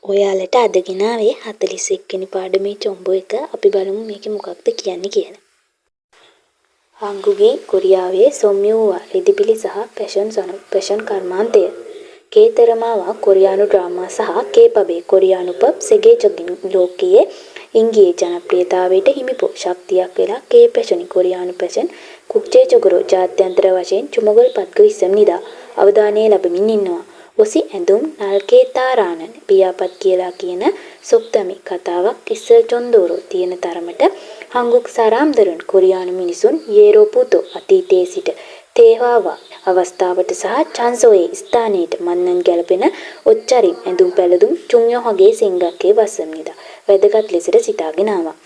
ඔයාලට අද ගෙනාවේ 41 වෙනි පාඩමේ චොම්බෝ එක. අපි බලමු මේකේ මොකක්ද කියන්නේ කියලා. හංගුගේ කොරියාවේ සොම්යුවා රිදිපිලි සහ පැෂන් කර්මාන්තය. කේතරමාවා කොරියානු ඩ්‍රාමා සහ කේපබේ කොරියානු පබ් 세계적인 ලෝකයේ 인기의 ජනප්‍රියතාවයට හිමිපෝ ශක්තියක් වෙලා කේ පැෂනි කොරියානු පැෂන් 국제적으로 ජාත්‍යන්තර වශයෙන් චුමගල් පත්ක ඉස්සම්නිදා අවධානය ලැබමින් ඉන්නවා. ඔසි ඇඳුම් නල්කේතාරානන් පියාපත් කියලා කියන සොක්තමි කතාවක් ඉස්සල් චොන්දෝරෝ තියෙන තරමට හංගුක් සාරාම්දරන් කොරියානු මිනිසුන් යේරෝපුතෝ අතීතයේ සිට තේවාවා අවස්ථාවට සහ චාන්සෝයේ ස්ථානයට මන්නන් ගැලපෙන ඔච්චරින් ඇඳුම් පැළඳුම් චුන්යෝහගේ සිංගක්කේ වස්සම්නිදා වැදගත් ලෙසට සිතාගෙන ආවා.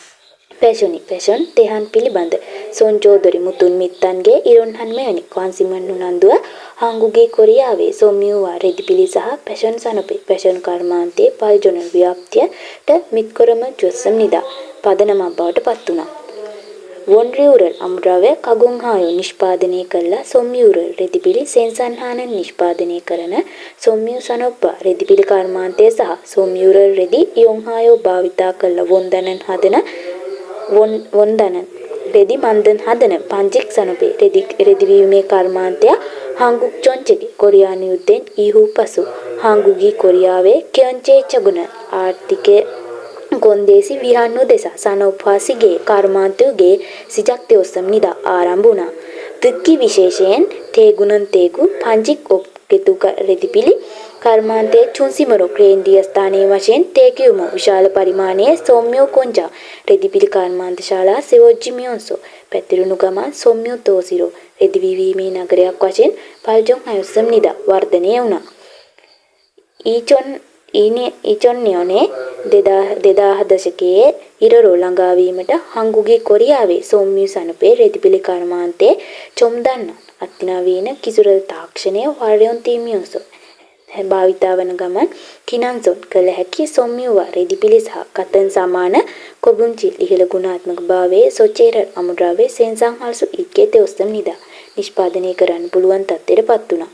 පැෂන් තෙහන් පිළිබඳ සොන්චෝදොරි මුතුන් මිත්තන්ගේ ඉරොන්හන් මෙවැනි කාන්සිමන් උනන්දුව හංගුගේ කොරියාවේ සොම්යුවා රෙදිපිලි සහ පැෂන් සනපේ පැෂන් කර්මාන්තයේ පල්ජොන ව්‍යාප්තියට මිත්කොරම ජොස්සම්නිදා පදනමක් බවට පත් වුණා. වොන්රියුරල් අමුද්‍රව්‍ය කගුන්හායෝ නිෂ්පාදනය කළා සොම්යුරල් රෙදිපිලි සෙන්සන්හානන් නිෂ්පාදනය කරන සොම්යු සනොප්පා රෙදිපිලි කර්මාන්තය සහ සොම්යුරල් රෙදි යොන්හායෝ භාවිතා කළ වොන්දනන් රෙදි මන්දන් හදන පංජික් සනපේ රෙදිවීමේ කර්මාන්තය හංගුක් චොන්චෙගේ කොරියානු යුද්ධෙන් ඊහු පසු හංගුගී කොරියාවේ කියොන්චේ චගුණ ආර්ථිකය කොන්දේසි විහන්නු දෙස සනෝපාසිගේ කර්මාන්තයගේ සිජක්තය ඔස්සම්නිදා ආරම්භ වුණා. තුක්කි විශේෂයෙන් තේගුණන් පංජික් ඔප්ගෙතුක රෙදිපිලි කර්මාන්තයේ චුන්සිමරෝ ක්‍රේන්ඩිය ස්ථානයේ වශයෙන් තේකියුම විශාල පරිමාණයේ සොම්යෝ කොංජා රෙදිපිලි කර්මාන්ත ශාලා සෙවොජ්ජිමියොන්සෝ පැතිරුණු ගමන් සොම්යෝ තෝසිරෝ රෙදිවිවීමේ නගරයක් වශයෙන් පල්ජොන් අයොස්සම්නිදා වර්ධනය වුණා. ඊචොන්නියෝනේ 2000 දශකයේ ඉරරෝ ළඟාවීමට හංගුගේ කොරියාවේ සොම්යු සනපේ රෙදිපිලි කර්මාන්තයේ චොම්දන්න අත්තිනවීන කිසුරල් තාක්ෂණය වර්යොන් තීමියොන්සෝ භාවිතාවන ගමන් කිනන්සොන් කළ හැකි සොම්යුවා රෙදිපිලි සහ කතන් සමාන කොබුන්චි ලිහිල ගුණාත්මක භාවයේ සොචේර අමුද්‍රව්‍ය සෙන්සං හල්සු ඉක්කේ තෙොස්සම් නිදා නිෂ්පාදනය කරන්න පුළුවන් තත්ත්වයට පත් වුණා.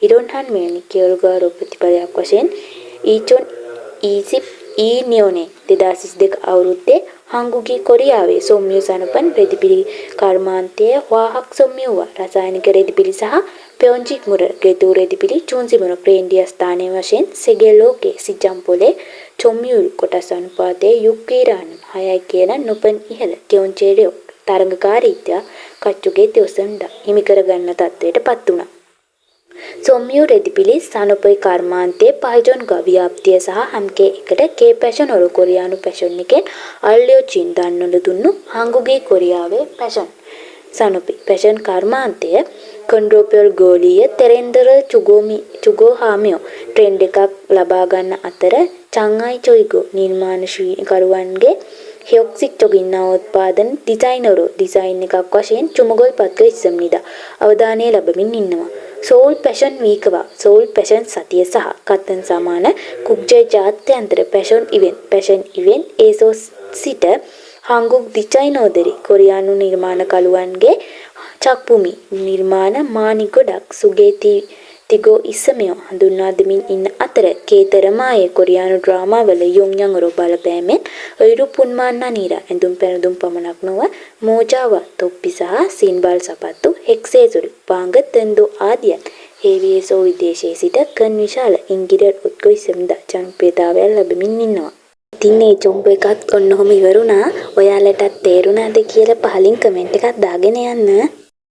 ඉරොන්හන් මෙවැනි කියල්ගාරෝ ප්‍රතිඵලයක් වශයෙන් ඊචොන් ඊසිප් ඊනියෝනේ 2022 අවුරුද්දේ හංගුගේ කොරියාවේ සොම්යු සනපන් රෙදිපිලි කර්මාන්තයේ වාහක් සොම්යුවා රසායනික රෙදිපිලි සහ පෙයොන්ජික් මුර ගෙතු රෙදිපිලි චුන්සිමුර ක්‍රේන්ඩිය ස්ථානයේ වශයෙන් සෙගෙලෝකේ සිජම්පොලේ චොම්යුල් කොටස් අනුපාතයේ යුක්කීරාන 6යි කියන නොපන් ඉහළ කියොන්චේරියෝ තරංගකාරීත්වය කච්චුගේ තෙොසන්ඩ හිමි කරගන්න තත්ත්වයට පත් වුණා. සොම්යු රෙදිපිලි සනපොයි කර්මාන්තයේ පල්ජොන් ගව්‍යාප්තිය සහ හම්කේ එකට කේ පැෂන් ඔරු කොරියානු පැෂන් එකෙන් අල්ලියෝ චින් දන්නල දුන්නු හංගුගේ කොරියාවේ පැෂන් සනපි පැෂන් කර්මාන්තය කන්ඩ්‍රෝපල් ගෝලීය තෙරෙන්දර චුගෝහාමියෝ ට්‍රෙන්ඩ් එකක් ලබා ගන්න අතර චංගායි චොයිගෝ නිර්මාණශීලකරුවන්ගේ හයොක්සික් චොගින්නා උත්පාදන ඩිසයින් එකක් වශයෙන් චුමගොල් පත්ක ඉස්සම්නිදා අවධානය ලැබමින් ඉන්නවා. සෝල් පැෂන් වීකවා සෝල් පැෂන් සතිය සහ කත්තන් සමාන කුක්ජය ජාත්‍යන්තර පැෂන් ඉවෙන්ට් ඒසෝ සිට හංගුක් දිචයිනෝදරි කොරියානු නිර්මාණ කළුවන්ගේ චක්පුමි නිර්මාණ මානි ගොඩක් සුගේති තිගෝ ඉස්සමයෝ හඳුන්වා දෙමින් ඉන්න අතර කේතරමායේ කොරියානු ඩ්‍රාමා වල යොන්යන් රෝ බලපෑමෙන් ඔයිරු පුන්මාන්නා නීරා ඇඳුම් පැළඳුම් පමණක් නොව මෝජාවා තොප්පි සහ සීන්බල් සපත්තු හෙක්සේසුරු පාංග තෙන්දෝ ආදියන් හේවියසෝ විදේශයේ සිට කන් විශාල ඉංගිරියට් උත්කෘෂ්ඨ ජනප්‍රියතාවය ලැබමින් ඉන්නවා. ඉතින් මේ චොම්බෝ එකත් ඔන්නෝම ඉවරුණා. ඔයාලටත් තේරුණාද කියලා පහලින් කමෙන්ට් එකක් දාගෙන යන්න.